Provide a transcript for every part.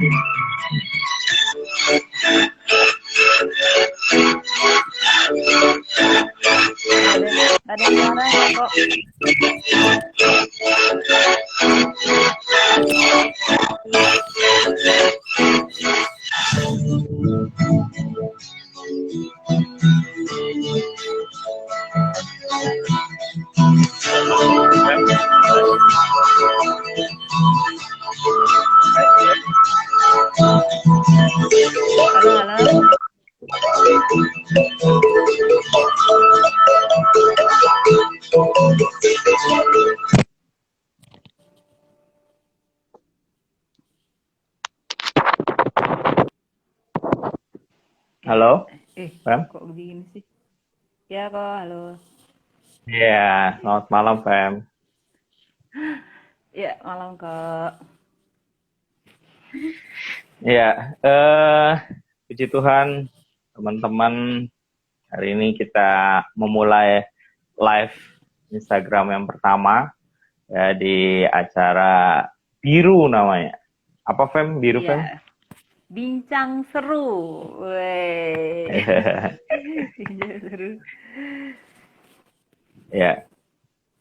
Ada suaranya kok. Halo, halo. Halo, Fem? Kok begini sih? Ya kok, halo. Iya, selamat malam, Fem. Ya, malam kok. Iya, puji Tuhan, teman-teman. Hari ini kita memulai live Instagram yang pertama ya di acara Biru namanya. Apa, Fem? Biru, Iya. Fem? Bincang seru. Wey. Bincang seru. Ya,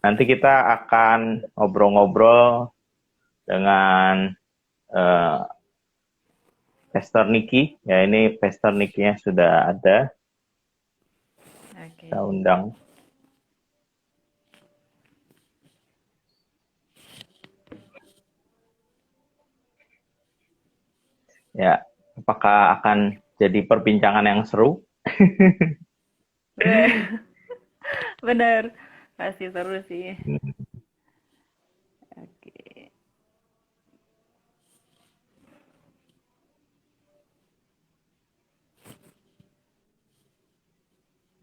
nanti kita akan ngobrol-ngobrol dengan Pastor Niki. Ya, ini Pastor Nikinya sudah ada. Oke. Kita undang. Ya, apakah akan jadi perbincangan yang seru? Bener, pasti seru sih. Oke.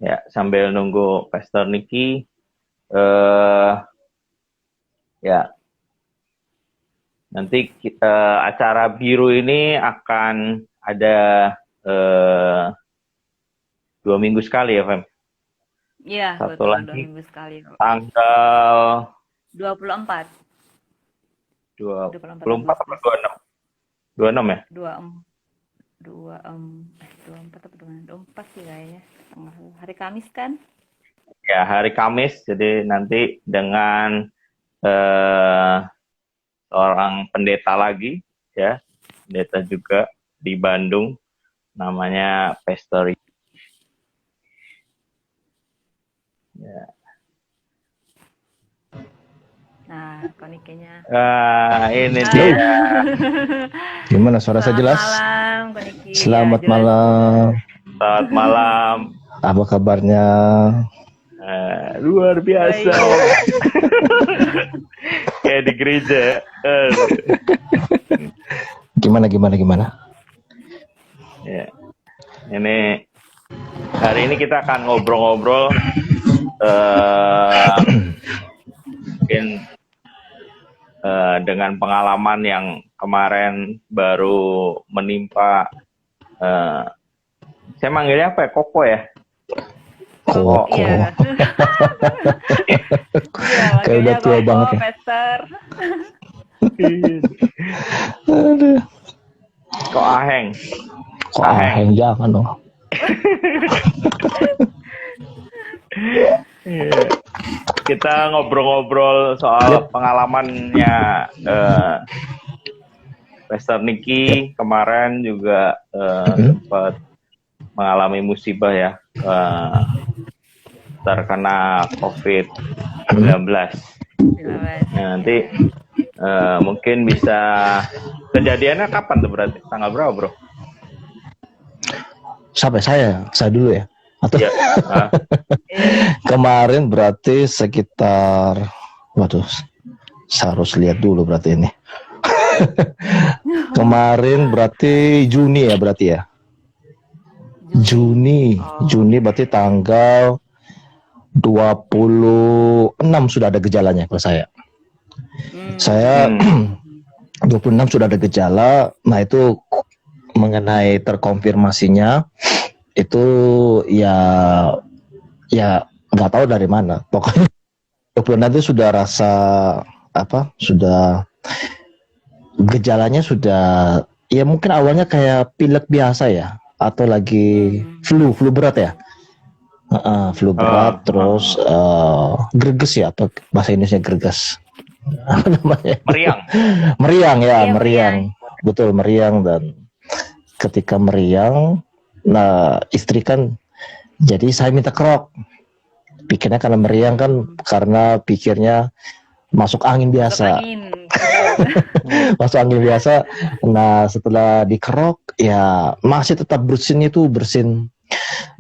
Ya, sambil nunggu Pastor Niki, ya, nanti kita, acara Biru ini akan ada 2 minggu sekali ya, Fem? Iya, Satu betul, 2 lagi minggu sekali kok. tanggal 24. 24 atau 26? 26 ya? 24 atau 24 sih kayaknya. Hari Kamis kan? Ya, hari Kamis. Jadi nanti dengan seorang pendeta lagi, ya, pendeta juga di Bandung, namanya Pastor. Ya. Nah, konikenya. Ini dia. Gimana suara saya jelas? Malam, koniki. Selamat Ya, jelas. malam. Selamat malam. Apa kabarnya? Luar biasa. Kayak di gereja. Gimana? Ya. Ini hari ini kita akan ngobrol-ngobrol mungkin dengan pengalaman yang kemarin baru menimpa. Saya manggilnya apa ya? Koko ya? Koko. Iya. Kayak udah tua banget ya. Pastor. Aduh. Kok aheng? Kok aheng jangan dong. Kita ngobrol-ngobrol soal pengalamannya Pastor Niki kemarin juga sempat mengalami musibah ya, terkena COVID-19. Nanti mungkin bisa, kejadiannya kapan tuh berarti? Tanggal berapa, bro? Sampai saya dulu ya. Atau Ya, kemarin berarti sekitar, waduh, saya harus lihat dulu berarti ini. Kemarin berarti Juni ya berarti ya. Juni berarti tanggal 26 sudah ada gejalanya kalau saya. Saya 26 sudah ada gejala. Nah itu mengenai terkonfirmasinya itu ya nggak tahu dari mana. Pokoknya 26 itu sudah rasa sudah gejalanya sudah ya mungkin awalnya kayak pilek biasa ya, atau lagi flu berat ya. Flu berat, terus greges ya, apa bahasa Indonesia greges? Apa namanya? Meriang. Meriang ya, Iya, meriang. Betul, meriang. Dan ketika meriang, nah istri kan, jadi saya minta kerok. Pikirnya karena meriang kan, karena pikirnya masuk angin biasa. Masuk angin biasa. Nah setelah dikerok, ya masih tetap bersinnya itu bersin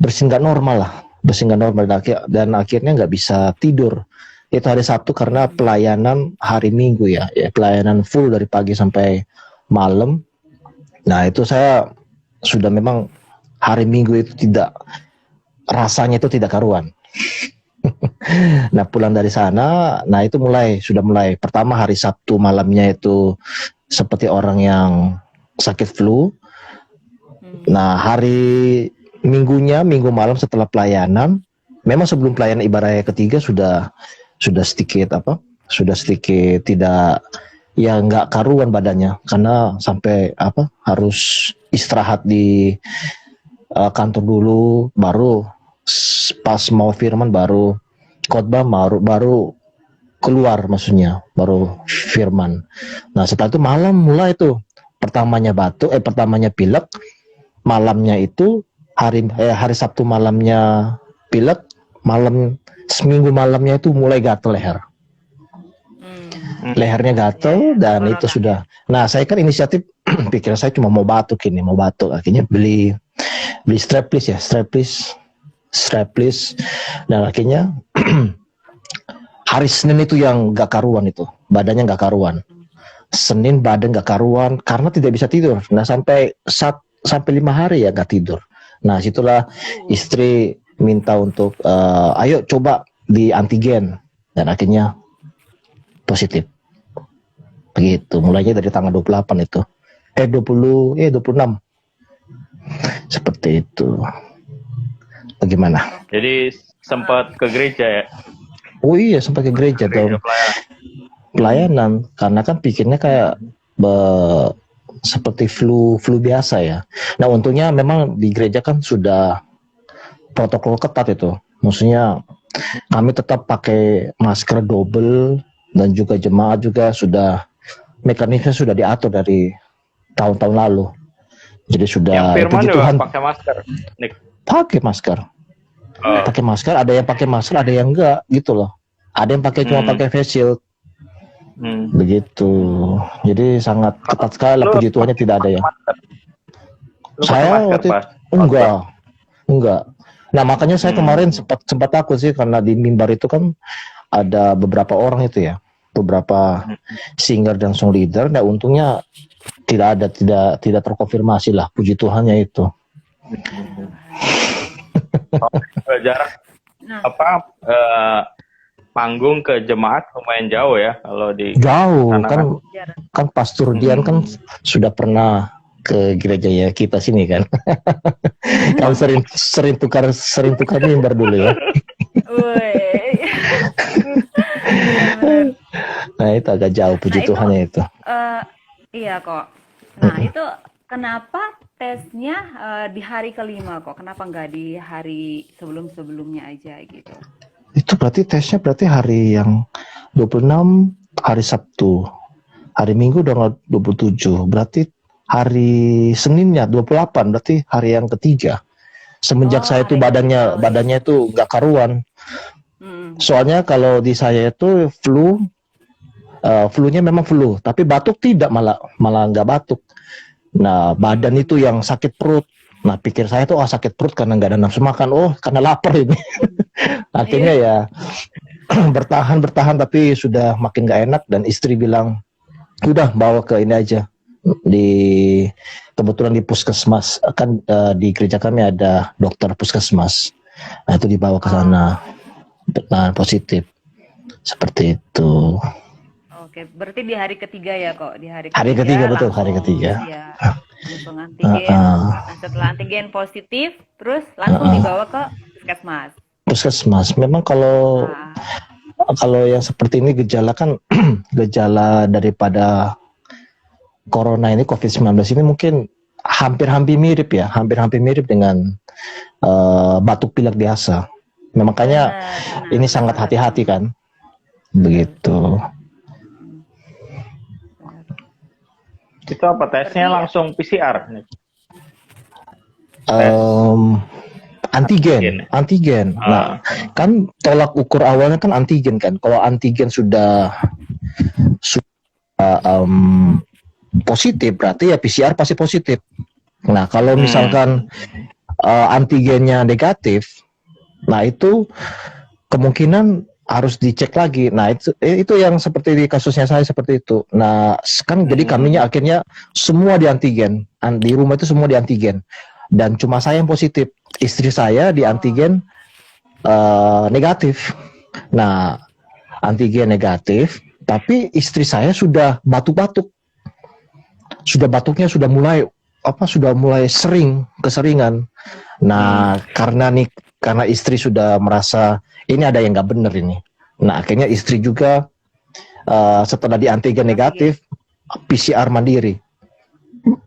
nggak normal lah, bersin nggak normal, dan akhirnya nggak bisa tidur. Itu hari Sabtu karena pelayanan hari Minggu ya, pelayanan full dari pagi sampai malam. Nah itu saya sudah memang hari Minggu itu rasanya itu tidak karuan. Nah pulang dari sana, nah itu sudah mulai pertama hari Sabtu malamnya itu seperti orang yang sakit flu. Nah hari Minggu malam setelah pelayanan, memang sebelum pelayanan ibadah ketiga sudah sedikit tidak, ya nggak karuan badannya karena sampai harus istirahat di kantor dulu, baru pas mau firman, baru khotbah, baru keluar, maksudnya baru firman. Nah setelah itu malam mulai tuh pertamanya pilek, malamnya itu hari Sabtu malamnya pilek, seminggu malamnya itu mulai gatel lehernya gatel, dan itu sudah. Nah saya kan inisiatif pikir saya cuma mau batuk, akhirnya beli strapless, dan akhirnya hari Senin itu yang gak karuan, itu badannya gak karuan. Senin badan gak karuan karena tidak bisa tidur. Nah sampai 5 hari ya gak tidur. Nah situlah istri minta untuk ayo coba di antigen, dan akhirnya positif. Begitu, mulainya dari tanggal 28 itu. 26. Seperti itu. Bagaimana? Jadi sempat ke gereja ya? Oh iya, sempat ke gereja dong. Pelayanan, karena kan pikirnya kayak seperti flu biasa ya. Nah untungnya memang di gereja kan sudah protokol ketat itu. Maksudnya kami tetap pakai masker double, dan juga jemaat juga sudah mekanisme sudah diatur dari tahun-tahun lalu. Jadi sudah. Yang firman juga pakai masker, Nick. Pakai masker. Pakai masker, ada yang pakai masker, ada yang enggak gitu loh. Ada yang cuma pakai face shield. Begitu. Jadi sangat ketat sekali, puji Tuhannya tidak ada ya. Saya waktu enggak. Nah makanya saya kemarin sempat takut sih, karena di mimbar itu kan ada beberapa orang itu ya, beberapa singer dan song leader. Nah untungnya tidak terkonfirmasi lah, puji Tuhannya itu. Jarak panggung ke jemaat lumayan jauh ya kalau di jauh kan Pastor Dian kan sudah pernah ke gereja ya kita sini kan. Kan sering tukar mimbar dulu ya. Nah itu agak jauh, puji Tuhannya itu. Iya kok. Nah itu kenapa tesnya di hari kelima kok? Kenapa nggak di hari sebelumnya aja gitu? Itu berarti tesnya hari yang 26 hari Sabtu, hari Minggu udah 27, berarti hari Seninnya 28, berarti hari yang ketiga. Semenjak saya itu badannya itu nggak karuan. Soalnya kalau di saya itu flu-nya memang flu, tapi batuk tidak, malah nggak batuk. Nah badan itu yang sakit perut. Nah pikir saya tuh sakit perut karena nggak ada nafsu makan, karena lapar ini. Akhirnya ya bertahan, tapi sudah makin nggak enak, dan istri bilang udah bawa ke ini aja, kebetulan di puskesmas kan, di gereja kami ada dokter puskesmas. Nah itu dibawa ke sana, nah positif seperti itu. Oke, berarti di hari ketiga ya kok, di hari ketiga betul, hari ketiga. Ya, langsung antigen. Nah, setelah antigen positif, terus langsung dibawa ke puskesmas. Memang kalau yang seperti ini gejala kan gejala daripada corona ini, COVID-19 ini mungkin hampir-hampir mirip ya, hampir-hampir mirip dengan batuk pilek biasa. Nah, makanya Benar, ini benar, sangat benar. hati-hati kan, begitu. Itu apa tesnya Berarti langsung PCR? Antigen, antigen. Nah, kan tolak ukur awalnya kan antigen kan. Kalau antigen sudah positif, berarti ya PCR pasti positif. Nah, kalau misalkan antigennya negatif, nah itu kemungkinan harus dicek lagi. Nah, itu yang seperti di kasusnya saya seperti itu. Nah, kan jadi kaminya akhirnya semua di antigen. Di rumah itu semua di antigen. Dan cuma saya yang positif. Istri saya di antigen negatif. Nah, antigen negatif, tapi istri saya sudah batuk-batuk. Sudah batuknya sudah mulai keseringan. Nah, karena istri sudah merasa ini ada yang nggak bener ini. Nah, akhirnya istri juga setelah di antigen negatif, PCR mandiri.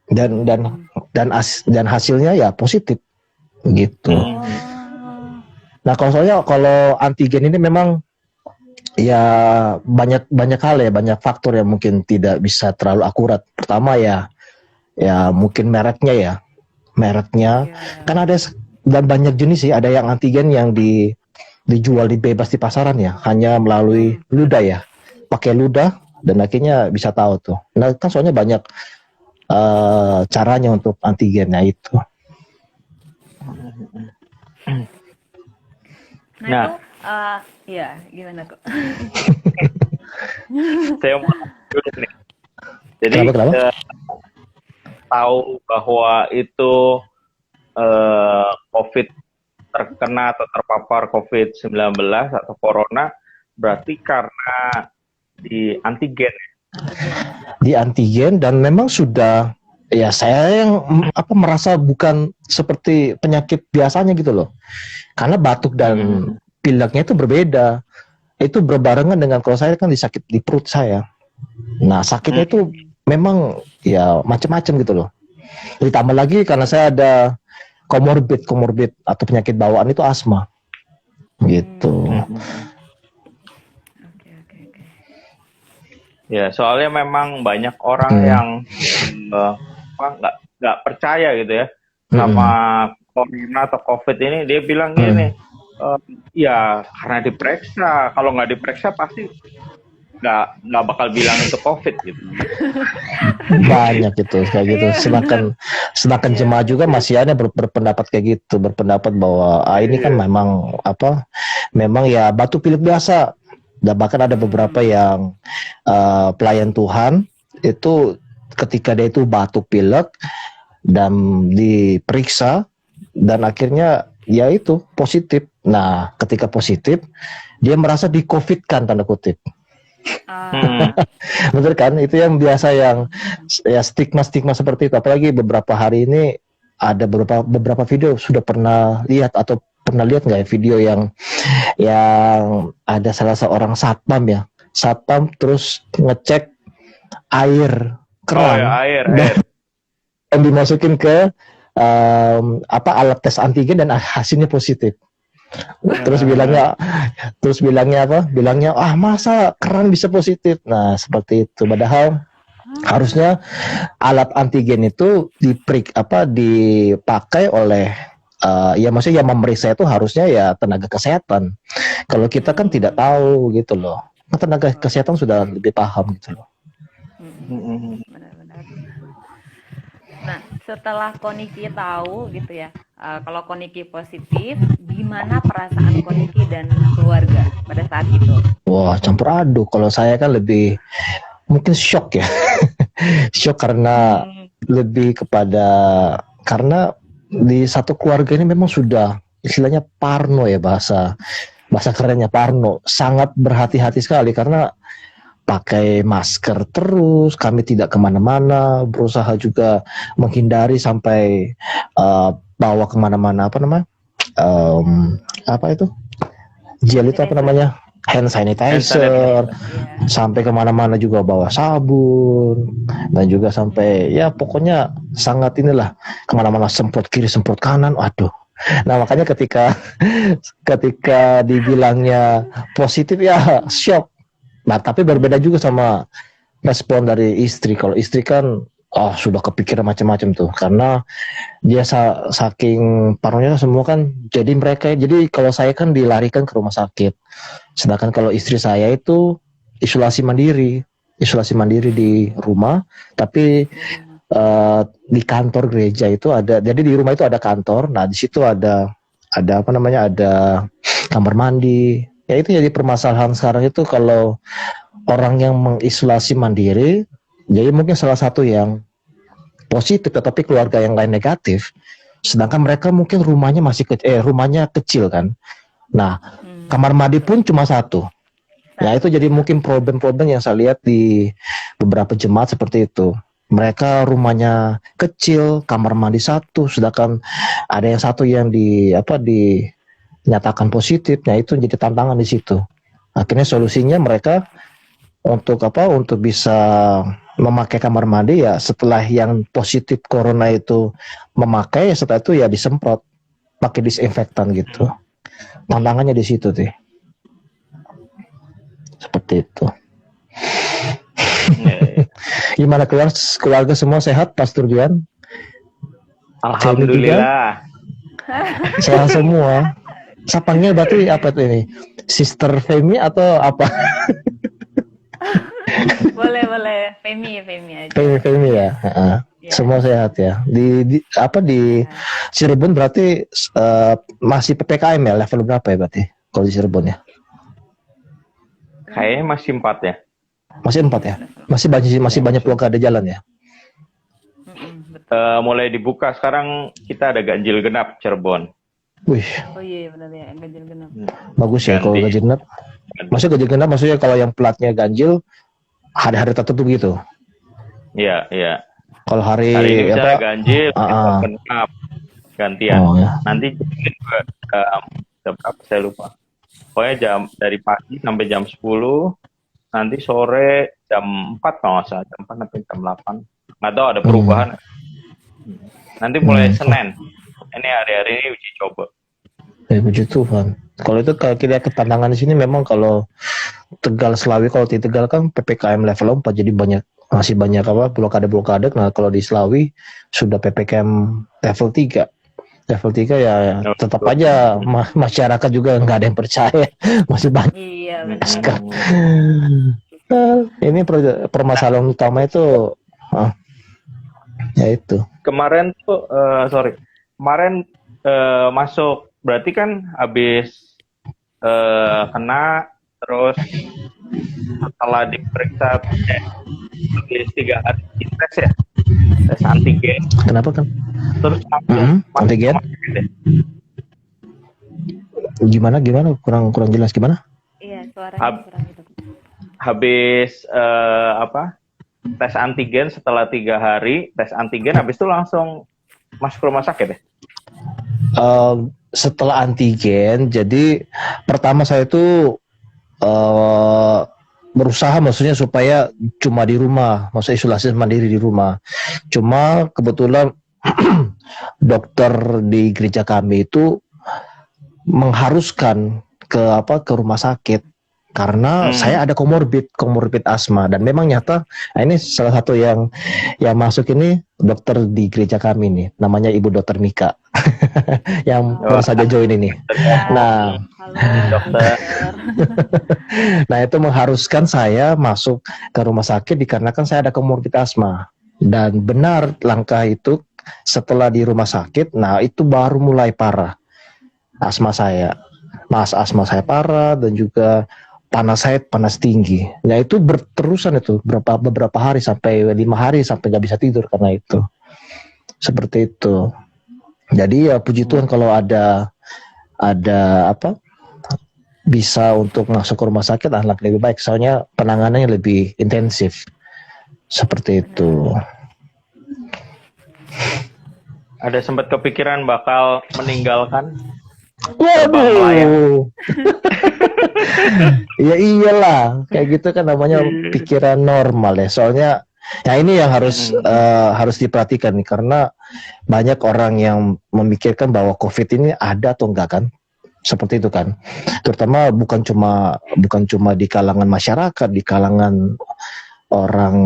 Dan hasilnya ya positif gitu. Nah, kalau antigen ini memang ya banyak hal ya, banyak faktor yang mungkin tidak bisa terlalu akurat. Pertama ya mungkin mereknya kan ada, dan banyak jenis sih. Ada yang antigen yang dijual bebas di pasaran ya, hanya melalui ludah ya, pakai ludah, dan akhirnya bisa tahu tuh. Nah, kan soalnya banyak caranya untuk antigennya itu. Nah, itu ya gimana kok? Saya mau lanjut nih. Jadi Kenapa? tahu bahwa itu COVID, terkena atau terpapar COVID-19 atau corona, berarti karena di antigen. Di antigen, dan memang sudah ya, saya yang merasa bukan seperti penyakit biasanya gitu loh. Karena batuk dan pileknya itu berbeda. Itu berbarengan dengan, kalau saya kan sakit di perut saya. Nah, sakitnya itu memang ya macam-macam gitu loh. Ditambah lagi karena saya ada komorbid atau penyakit bawaan, itu asma. Gitu. Oke. Ya, soalnya memang banyak orang yang nggak percaya gitu ya sama corona atau COVID ini. Dia bilang gini, ya karena diperiksa. Kalau nggak diperiksa pasti nggak bakal bilang itu COVID gitu. Banyak itu kayak gitu. Sedangkan jemaah juga masih ada berpendapat kayak gitu, berpendapat bahwa ini kan memang ya batuk pilek biasa. Dan bahkan ada beberapa yang pelayan Tuhan itu ketika dia itu batuk pilek dan diperiksa, dan akhirnya ya itu positif. Nah, ketika positif dia merasa di-COVID-kan, tanda kutip. Betul kan? Itu yang biasa, yang ya stigma seperti itu. Apalagi beberapa hari ini ada beberapa video, sudah pernah lihat atau pernah lihat nggak ya video yang ada salah seorang satpam terus ngecek air keran dan dimasukin ke alat tes antigen dan hasilnya positif. Terus bilangnya masa keran bisa positif. Nah, seperti itu. Padahal harusnya alat antigen itu dipakai oleh maksudnya yang memeriksa itu harusnya ya tenaga kesehatan. Kalau kita kan tidak tahu gitu loh. Tenaga kesehatan sudah lebih paham gitu loh. Benar-benar. Nah, setelah Koniki tahu gitu ya, kalau Koniki positif, gimana perasaan Koniki dan keluarga pada saat itu? Wah, campur aduk. Kalau saya kan lebih mungkin shock ya. Shock karena lebih karena di satu keluarga ini memang sudah istilahnya parno ya, bahasa kerennya parno. Sangat berhati-hati sekali karena pakai masker terus, kami tidak kemana-mana, berusaha juga menghindari sampai bawa kemana-mana gel itu hand sanitizer, sampai kemana-mana juga bawa sabun, dan juga sampai ya pokoknya sangat inilah, kemana-mana semprot kiri semprot kanan, waduh. Nah makanya ketika ketika dibilangnya positif ya shock. Nah tapi berbeda juga sama respon dari istri. Kalau istri kan sudah kepikiran macam-macam tuh, karena dia saking parnonya semua kan, jadi kalau saya kan dilarikan ke rumah sakit, sedangkan kalau istri saya itu isolasi mandiri di rumah, tapi di kantor gereja itu ada, jadi di rumah itu ada kantor. Nah di situ ada apa namanya, ada kamar mandi. Ya itu jadi permasalahan sekarang itu, kalau orang yang mengisolasi mandiri, jadi mungkin salah satu yang positif tetapi keluarga yang lain negatif, sedangkan mereka mungkin rumahnya kecil kan. Nah kamar mandi pun cuma satu. Ya itu jadi mungkin problem-problem yang saya lihat di beberapa jemaat seperti itu. Mereka rumahnya kecil, kamar mandi satu, sedangkan ada yang satu yang dinyatakan positif. Nah itu jadi tantangan di situ. Akhirnya solusinya mereka untuk bisa memakai kamar mandi ya, setelah yang positif corona itu memakai, setelah itu ya disemprot pakai disinfektan gitu. Tantangannya di situ tuh. Seperti itu. Gimana keluarga semua sehat, Pastor Dian? Alhamdulillah. Sehat semua. Sapangnya berarti apa tuh ini? Sister Femi atau apa? Boleh. Femi aja. Femi ya. Ya. Semua sehat ya. Di Cirebon berarti masih PPKM ya, level berapa ya berarti kalau di Cirebon ya? Kayaknya masih 4 ya. Masih 4 ya. Masih banyak blokade jalan ya. Betul. Mulai dibuka sekarang, kita ada ganjil genap Cirebon. Wih, Oh iya benar ya, ganjil genap. bagus ya kalau ganjil genap. Maksudnya kalau yang platnya ganjil hari-hari tertentu gitu. Iya. Kalau Hari ini misalnya ganjil, genap gantian. Oh, ya. Nanti juga jam berapa saya lupa. Pokoknya dari pagi sampai jam 10, nanti sore jam 4 kalau nggak salah, jam 4 sampai jam 8. Nggak tahu ada perubahan. Nanti mulai Senin. Ini hari-hari ini uji coba. Puji Tuhan. Kalau itu kalau kita ketantangan di sini memang kalau Tegal Slawi, kalau di Tegal kan PPKM level 4, jadi masih banyak blokade. Nah kalau di Slawi sudah PPKM level 3. Level 3 ya tetap aja masyarakat juga nggak ada yang percaya. Masih banyak. Iya benar. Ini permasalahan utama itu ya itu. Kemarin masuk, berarti kan habis kena, terus setelah diperiksa habis 3 hari tes ya, tes antigen. Kenapa kan? Terus antigen? Gimana? Kurang jelas gimana? Iya suaranya kurang gitu. Habis tes antigen, setelah 3 hari tes antigen, habis itu langsung masuk rumah sakit ya? Setelah antigen, jadi pertama saya itu berusaha maksudnya supaya cuma di rumah, maksudnya isolasi mandiri di rumah. Cuma kebetulan dokter di gereja kami itu mengharuskan ke rumah sakit karena saya ada komorbid asma, dan memang nyata ini salah satu yang masuk ini dokter di gereja kami nih, namanya Ibu Dokter Mika yang baru saja join ini. Nah, Halo dokter. nah itu mengharuskan saya masuk ke rumah sakit dikarenakan saya ada komorbid asma, dan benar langkah itu setelah di rumah sakit, nah itu baru mulai parah asma saya parah, dan juga panas tinggi. Nah itu berterusan itu beberapa hari, sampai 5 hari sampai nggak bisa tidur karena itu. Seperti itu. Jadi ya puji Tuhan kalau ada bisa untuk masuk ke rumah sakit, alhamdulillah lebih baik, soalnya penanganannya lebih intensif. Seperti itu. Ada sempat kepikiran bakal meninggalkan? Waduh. Ya iyalah, kayak gitu kan namanya pikiran normal ya. Soalnya Nah ini yang harus diperhatikan nih, karena banyak orang yang memikirkan bahwa COVID ini ada atau enggak kan, seperti itu kan. Terutama bukan cuma di kalangan masyarakat, di kalangan orang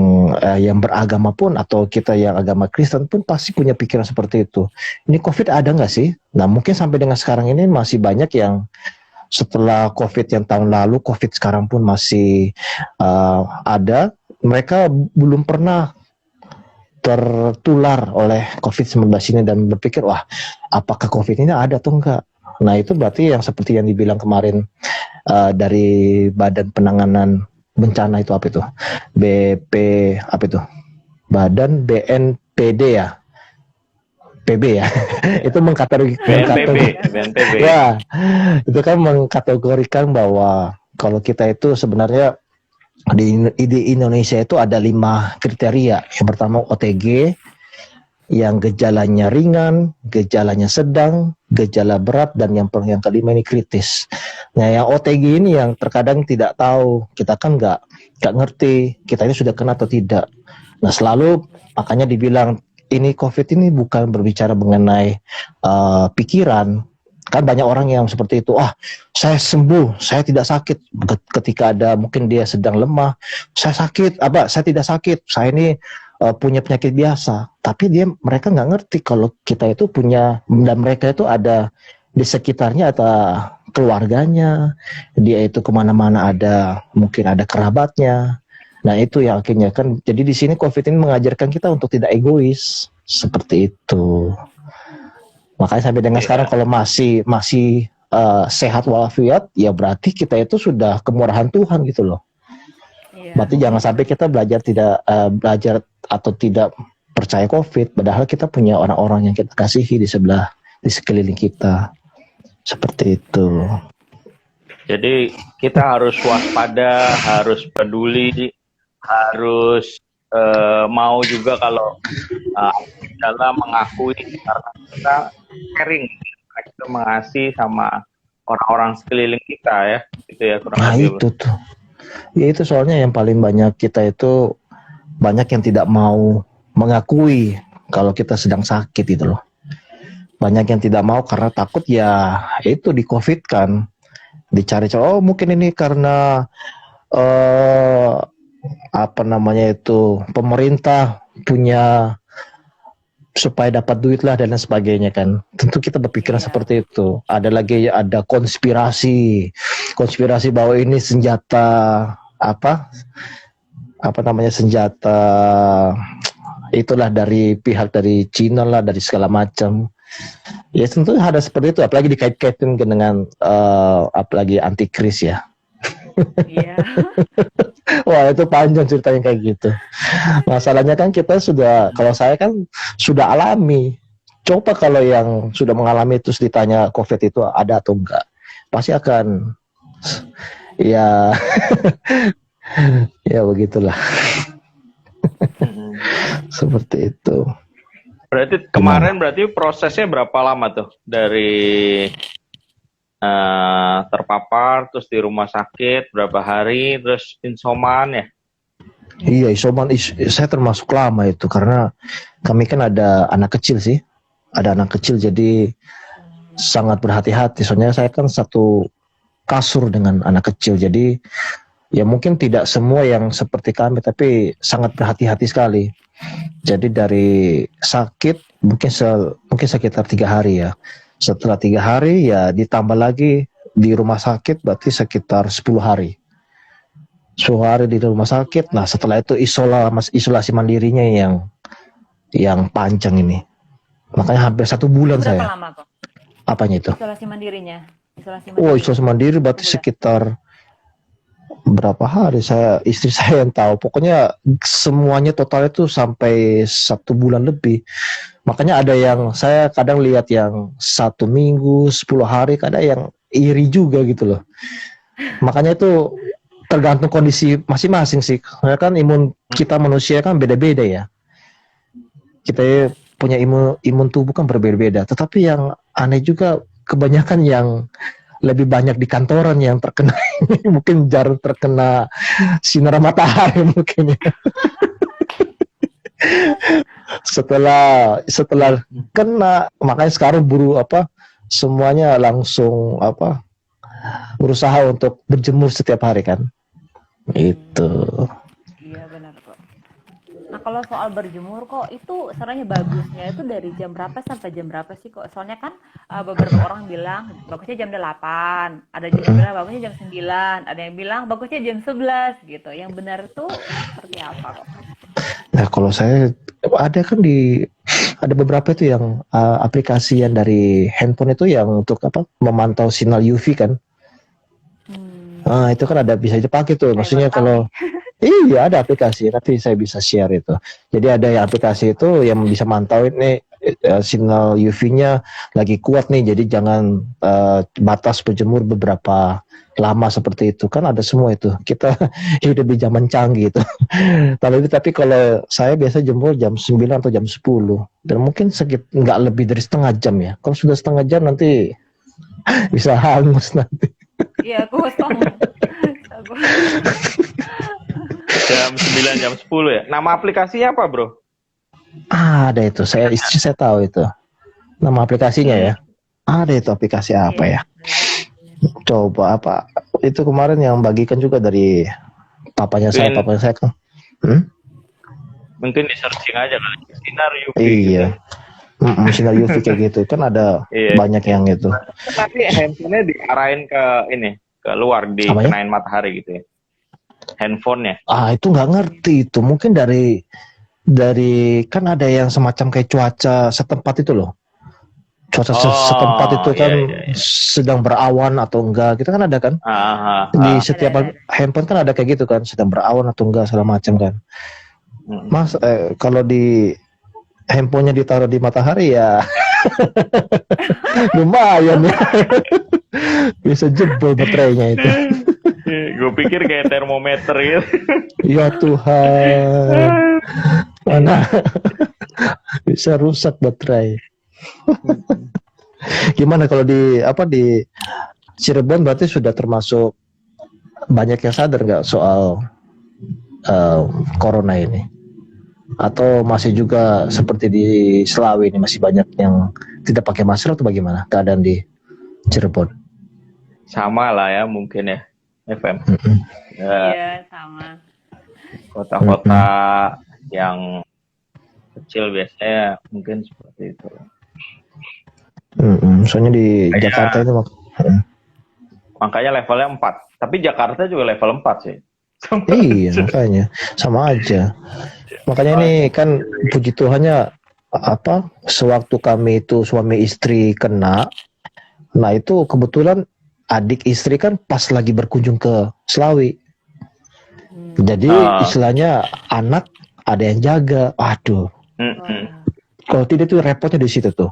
yang beragama pun, atau kita yang agama Kristen pun pasti punya pikiran seperti itu. Ini COVID ada nggak sih? Nah mungkin sampai dengan sekarang ini masih banyak yang setelah COVID yang tahun lalu, COVID sekarang pun masih ada. Mereka belum pernah tertular oleh COVID-19 ini dan berpikir, wah apakah COVID ini ada atau enggak? Nah itu berarti yang seperti yang dibilang kemarin dari Badan Penanganan Bencana itu apa itu? BP apa itu? Badan BNPD ya? PB ya? Itu BNPB. Ya, itu kan mengkategorikan bahwa kalau kita itu sebenarnya di Indonesia itu ada 5 kriteria. Yang pertama OTG, yang gejalanya ringan, gejalanya sedang, gejala berat, dan yang kelima ini kritis. Nah, yang OTG ini yang terkadang tidak tahu, kita kan nggak ngerti kita ini sudah kena atau tidak. Nah, selalu makanya dibilang ini COVID ini bukan berbicara mengenai pikiran. Kan banyak orang yang seperti itu, saya sembuh, saya tidak sakit. Ketika ada mungkin dia sedang lemah, saya sakit, saya tidak sakit, saya ini punya penyakit biasa. Tapi mereka nggak ngerti kalau kita itu punya, dan mereka itu ada di sekitarnya, atau keluarganya, dia itu kemana-mana ada, mungkin ada kerabatnya. Nah itu yang akhirnya kan, jadi di sini COVID ini mengajarkan kita untuk tidak egois, seperti itu. Makanya sampai dengan sekarang kalau masih sehat walafiat, ya berarti kita itu sudah kemurahan Tuhan gitu loh. Berarti jangan sampai kita belajar atau tidak percaya COVID, padahal kita punya orang-orang yang kita kasihi di sekeliling kita. Seperti itu. Jadi kita harus waspada, harus peduli, harus mau juga kalau dalam mengakui, karena kita caring, kita mengasihi sama orang-orang sekeliling kita ya, gitu ya kurang lebih. Itu tuh, ya itu soalnya yang paling banyak kita itu banyak yang tidak mau mengakui kalau kita sedang sakit itu loh. Banyak yang tidak mau karena takut ya itu di COVID kan, dicari mungkin ini karena pemerintah punya supaya dapat duit lah dan lain sebagainya kan. Tentu kita berpikiran seperti itu. Ada konspirasi bahwa ini senjata senjata itulah dari pihak dari Cina lah, dari segala macam. Ya tentu ada seperti itu, apalagi dikait-kaitin dengan apalagi antikris ya. Iya. Wah itu panjang ceritanya kayak gitu. Masalahnya kan kita kalau saya kan sudah alami. Coba kalau yang sudah mengalami terus ditanya COVID itu ada atau enggak, pasti akan ya ya begitulah. Seperti itu. Berarti kemarin prosesnya berapa lama tuh dari terpapar terus di rumah sakit berapa hari, terus isoman ya? Iya, isoman saya termasuk lama itu karena kami kan ada anak kecil sih. Ada anak kecil jadi sangat berhati-hati. Soalnya saya kan satu kasur dengan anak kecil. Jadi ya mungkin tidak semua yang seperti kami, tapi sangat berhati-hati sekali. Jadi dari sakit mungkin sekitar 3 hari ya. Setelah 3 hari ya ditambah lagi di rumah sakit berarti sekitar 10 hari. 10 hari di rumah sakit. Nah setelah itu isolasi mandirinya yang panjang ini. Makanya hampir 1 bulan Berapa saya. lama kok? Apanya itu? Isolasi mandirinya. Isolasi mandiri berarti sekitar berapa hari, istri saya yang tahu. Pokoknya semuanya total itu sampai 1 bulan lebih. Makanya ada yang saya kadang lihat yang 1 minggu, 10 hari, kadang yang iri juga gitu loh. Makanya itu tergantung kondisi masing-masing sih. Karena kan imun kita manusia kan beda-beda ya. Kita punya imun tubuh kan berbeda-beda. Tetapi yang aneh juga kebanyakan yang lebih banyak di kantoran yang terkena mungkin jarang terkena sinar matahari mungkin ya. setelah kena, makanya sekarang semuanya langsung berusaha untuk berjemur setiap hari kan. Itu. Iya benar kok. Nah kalau soal berjemur kok itu sarannya bagusnya itu dari jam berapa sampai jam berapa sih kok? Soalnya kan beberapa orang bilang bagusnya jam 8, ada yang bilang bagusnya jam 9, ada yang bilang bagusnya jam 11 gitu. Yang benar tuh seperti apa kok? Nah kalau saya ada beberapa itu yang aplikasi yang dari handphone itu yang untuk memantau sinar UV kan. Nah itu kan ada bisa dipakai tuh. Maksudnya kalau iya ada aplikasi, nanti saya bisa share itu. Jadi ada yang aplikasi itu yang bisa mantauin nih sinar UV-nya lagi kuat nih. Jadi jangan batas berjemur beberapa lama seperti itu. Kan ada semua itu. Kita hidup di zaman canggih itu. Tapi kalau saya biasa jemur jam 9 atau jam 10. Dan mungkin nggak lebih dari setengah jam ya. Kalau sudah setengah jam nanti bisa hangus nanti. Iya, kosong. Jam 9, jam 10 ya. Nama aplikasinya apa, Bro? Ada itu. Istri saya tahu itu. Nama aplikasinya ya. Ada itu aplikasi apa ya? Coba itu kemarin yang bagikan juga dari papanya saya kan. Mungkin di searching aja kan. Sinar UV. Iya. Sinar UV kayak gitu kan ada banyak yang itu. Tapi handphonenya diarahin ke luar, dikenain matahari gitu ya. Handphonenya. Itu nggak ngerti itu. Mungkin dari kan ada yang semacam kayak cuaca setempat itu loh. Cuaca setempat itu kan sedang berawan atau enggak. Kita kan ada kan. Di setiap handphone kan ada kayak gitu kan. Sedang berawan atau enggak segala macam kan. Mas kalau di handphonenya ditaruh di matahari ya lumayan ya. Bisa jebol baterainya itu. Gue pikir kayak termometer gitu. Ya Tuhan, mana bisa rusak baterai. Gimana kalau di Cirebon berarti sudah termasuk banyak yang sadar nggak soal corona ini? Atau masih juga seperti di Selawi ini masih banyak yang tidak pakai masker atau bagaimana keadaan di Cirebon? Sama lah ya mungkin ya, FM. Iya sama. Kota-kota yang kecil biasanya mungkin seperti itu. Soalnya di Jakarta itu makanya levelnya 4. Tapi Jakarta juga level 4 sih. Iya makanya sama aja. Makanya ini kan puji Tuhannya sewaktu kami itu suami istri kena, nah itu kebetulan adik istri kan pas lagi berkunjung ke Selawi. Jadi istilahnya anak ada yang jaga. Aduh. Kalau tidak tuh repotnya di situ tuh.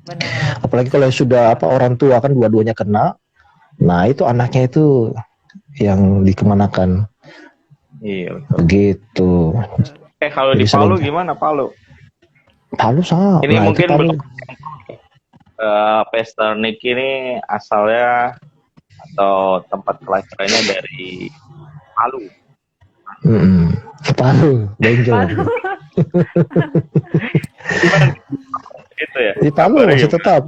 Benar. Apalagi kalau sudah orang tua kan dua-duanya kena. Nah, itu anaknya itu yang dikemanakan. Iya betul. Gitu. Kalau di Palu gimana Palu? Palu sama. Ini mungkin belum. Pesternik ini asalnya atau tempat kelahirannya dari Palu. Palu, Benjol. Gitu ya. Di Palu masih tetap.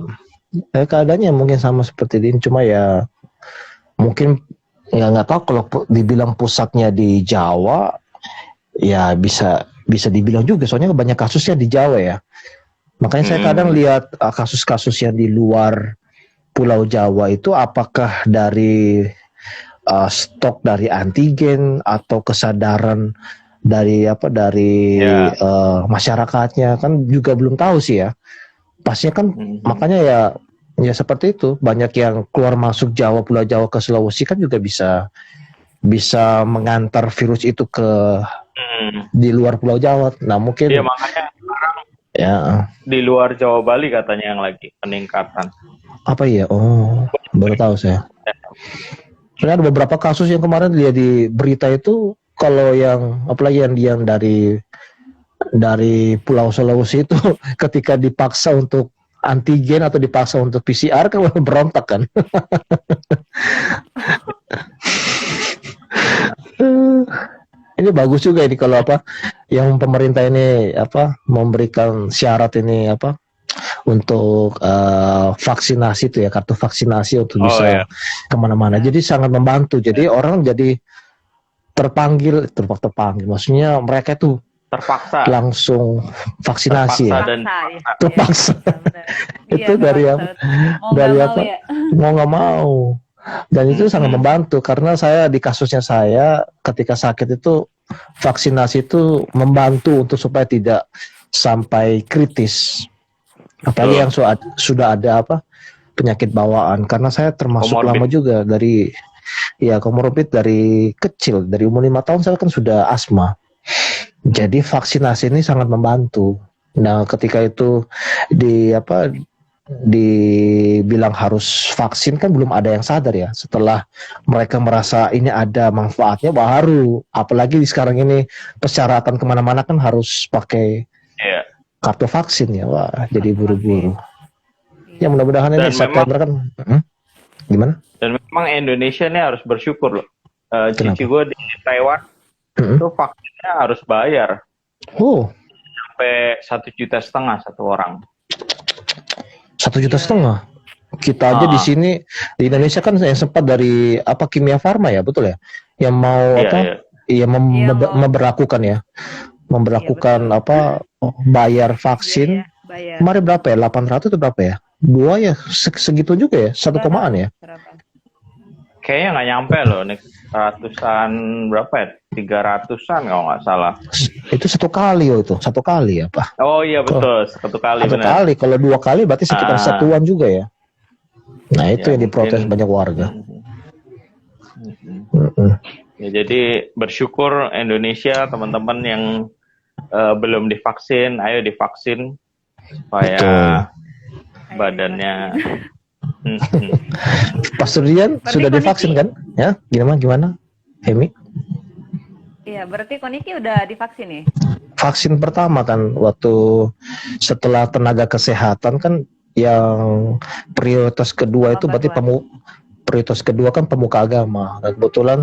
Keadaannya mungkin sama seperti ini, cuma ya mungkin nggak tahu kalau dibilang pusatnya di Jawa, ya bisa dibilang juga. Soalnya banyak kasusnya di Jawa ya. Makanya saya kadang lihat kasus-kasus yang di luar Pulau Jawa itu apakah dari stok dari antigen atau kesadaran dari masyarakatnya kan juga belum tahu sih ya. Pastinya kan makanya ya seperti itu, banyak yang keluar masuk Jawa, Pulau Jawa ke Sulawesi kan juga bisa mengantar virus itu ke di luar Pulau Jawa. Nah mungkin makanya sekarang di luar Jawa Bali katanya yang lagi peningkatan. Apa ya? Baru tahu saya. Soalnya ada beberapa kasus yang kemarin lihat di berita itu, kalau yang apalagi yang dari Pulau Sulawesi itu ketika dipaksa untuk antigen atau dipaksa untuk PCR kan berontak kan. ini bagus juga ini kalau apa yang pemerintah ini apa memberikan syarat ini apa untuk vaksinasi itu ya kartu vaksinasi untuk Oh ya, bisa kemana-mana. Jadi sangat membantu. Jadi orang jadi terpanggil. Maksudnya mereka itu terpaksa, langsung vaksinasi terpaksa ya. dan Paksa, ya. Terpaksa. Iya, benar. Iya, Itu dari terpaksa. apa? Mau Dari nggak apa? mau ya. Mau nggak mau. Dan itu sangat Mm-mm. membantu karena saya di kasusnya saya ketika sakit itu vaksinasi itu membantu untuk supaya tidak sampai kritis. Apalagi Betul. yang sudah ada apa penyakit bawaan karena saya termasuk Comorbid. lama juga dari ya komorbid dari kecil dari umur 5 tahun saya kan sudah asma. Jadi vaksinasi ini sangat membantu. Nah, ketika itu di apa dibilang harus vaksin kan belum ada yang sadar ya. Setelah mereka merasa ini ada manfaatnya baru. Apalagi di sekarang ini persyaratan kemana-mana kan harus pakai Iya. kartu vaksin ya. Wah, jadi buru-buru. Iya. Ya mudah-mudahan ini Dan September kan. Gimana? Dan memang Indonesia ini harus bersyukur loh. Cici Kenapa? gue di Taiwan itu vaksinnya harus bayar Oh, sampai 1,5 juta satu orang. 1,5 juta. Kita aja di sini di Indonesia kan yang sempat dari apa Kimia Farma ya, betul ya? Yang mau Iya, apa? iya. Iya Iya, mau. memberlakukan ya. Memberlakukan Iya, apa bayar vaksin. Iya, bayar. Kemarin berapa ya? 800 atau berapa ya? Dua ya, segitu juga ya, 1 komaan ya. Berapa? Kayaknya nggak nyampe loh, nih ratusan berapa ya? 300-an kalau nggak salah. Itu satu kali itu, satu kali ya Pak. Oh iya betul, satu kali Satu benar. kali, kalau 2 kali berarti sekitar Ah. satuan juga ya. Nah itu Ya, yang diprotes mungkin. banyak warga. Mm-mm. Mm-mm. Ya, jadi bersyukur Indonesia teman-teman yang belum divaksin, ayo divaksin supaya Betul. badannya. Mm-mm. Pastor Dian Berarti sudah kondisi- divaksin kan? Ya, gimana? Hemi? Iya, berarti Koniki udah divaksin nih? Vaksin pertama kan waktu setelah tenaga kesehatan kan yang prioritas kedua itu berarti prioritas kedua kan pemuka agama. Dan kebetulan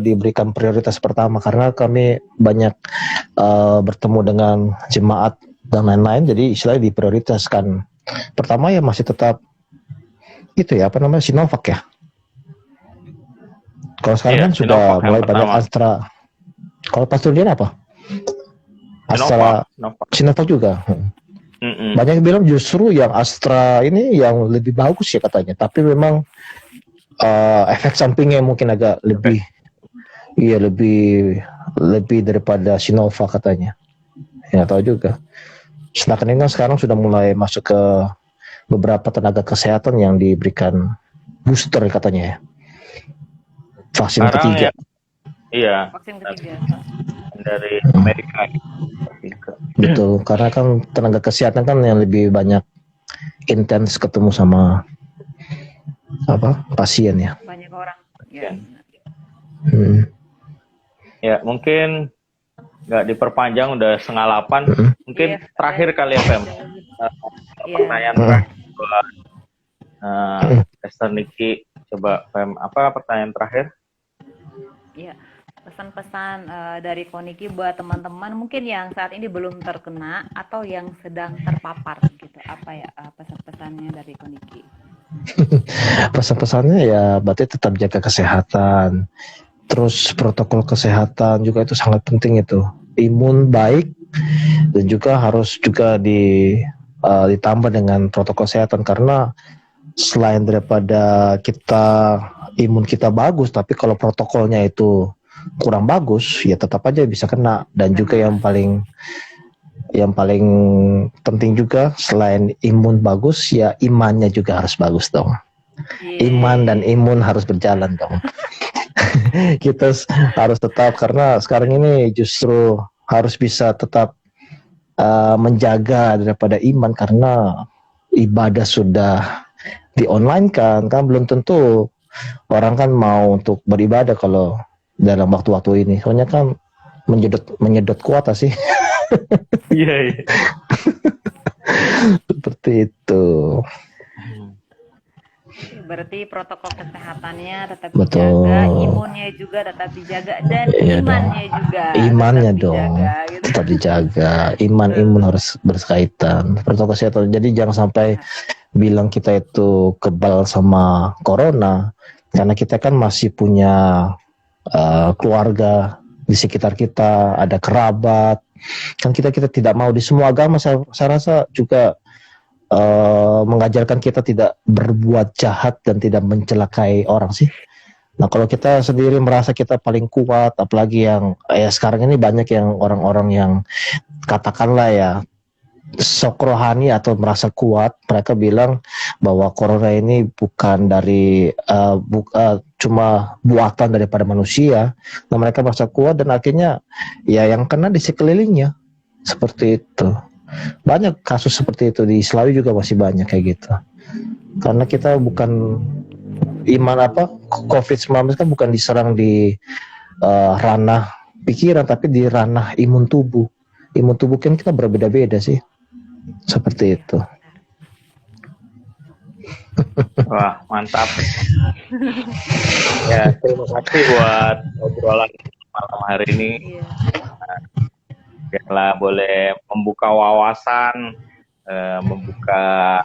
diberikan prioritas pertama karena kami banyak bertemu dengan jemaat dan lain-lain, jadi istilahnya diprioritaskan. Pertama ya masih tetap itu ya apa namanya Sinovac ya. Kalau sekarang Iya, kan sudah Sinovac yang mulai banyak pertama. Astra. Kalau Pastor Dian apa? Astra, Sinovac. Sinovac juga. Mm-mm. Banyak yang bilang justru yang Astra ini yang lebih bagus ya katanya. Tapi memang efek sampingnya mungkin agak lebih, iya lebih daripada Sinovac katanya. Ya tahu juga. Sedangkan ini kan sekarang sudah mulai masuk ke beberapa tenaga kesehatan yang diberikan booster katanya ya. Vaksin Sekarang ketiga. Iya, Vaksin ketiga. dari Amerika. Betul, karena kan tenaga kesehatan kan yang lebih banyak intens ketemu sama apa pasien ya. Banyak orang. Ya. Ya, mungkin nggak diperpanjang, udah 7:30. Mungkin Iya. terakhir kali ya, Fem. Iya. Pertanyaan terakhir buat Esther Niki. Coba, Fem, apa pertanyaan terakhir? Iya, pesan-pesan dari Koniki buat teman-teman mungkin yang saat ini belum terkena atau yang sedang terpapar gitu. Apa ya pesan-pesannya dari Koniki? Pesan-pesannya ya berarti tetap jaga kesehatan. Terus protokol kesehatan juga itu sangat penting itu. Imun baik dan juga harus juga ditambah dengan protokol kesehatan karena selain daripada imun kita bagus, tapi kalau protokolnya itu kurang bagus, ya tetap aja bisa kena. Dan juga yang paling penting juga selain imun bagus, ya imannya juga harus bagus dong. Iman dan imun harus berjalan dong. Kita harus tetap karena sekarang ini justru harus bisa tetap menjaga daripada iman karena ibadah sudah di online kan belum tentu orang kan mau untuk beribadah kalau dalam waktu-waktu ini. Soalnya kan menyedot kuota sih. Iya. Seperti itu. Berarti protokol kesehatannya tetap Betul. dijaga, imunnya juga tetap dijaga, dan Iya dong. imannya juga Imannya tetap dong dijaga gitu. tetap dijaga. Imun harus berkaitan. Protokol kesehatan. Jadi jangan sampai bilang kita itu kebal sama corona karena kita kan masih punya keluarga di sekitar kita, ada kerabat. Kan kita tidak mau di semua agama saya rasa juga mengajarkan kita tidak berbuat jahat dan tidak mencelakai orang sih. Nah, kalau kita sendiri merasa kita paling kuat, apalagi yang sekarang ini banyak yang orang-orang yang katakanlah ya sok rohani atau merasa kuat, mereka bilang bahwa corona ini bukan dari cuma buatan daripada manusia. Nah, mereka merasa kuat dan akhirnya ya yang kena di sekelilingnya seperti itu. Banyak kasus seperti itu di Slawi juga masih banyak kayak gitu. Karena kita bukan iman COVID-19 kan bukan diserang di ranah pikiran tapi di ranah imun tubuh. Imun tubuh kan kita berbeda-beda sih. Seperti itu. Wah, mantap. Ya, terima kasih buat obrolan malam hari ini. Biarlah boleh membuka wawasan, membuka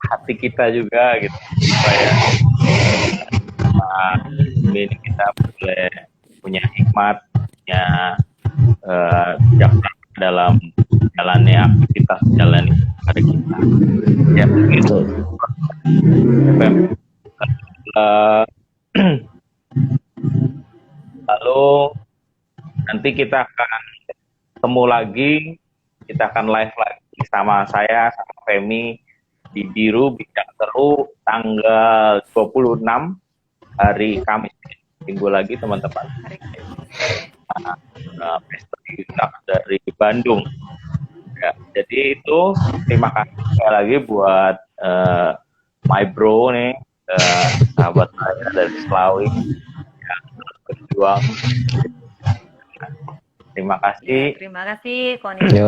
hati kita juga gitu. Supaya ini kita boleh punya hikmat, punya bijaksana dalam jalannya aktivitas jalani hari kita. Ya, begitu. Lalu nanti kita akan ketemu lagi, kita akan live lagi sama saya, sama Femi di Biru Bincang Seru tanggal 26 hari Kamis, minggu lagi teman-teman. Pesta Yusak dari Bandung. Ya, jadi itu terima kasih sekali lagi buat my bro nih, sahabat saya dari Slawi yang terus berjuang. Terima kasih. Ya, terima kasih kondisi.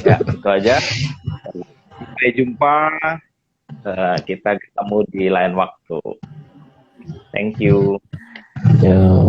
Ya, itu aja. Sampai jumpa. Kita ketemu di lain waktu. Thank you. Ya.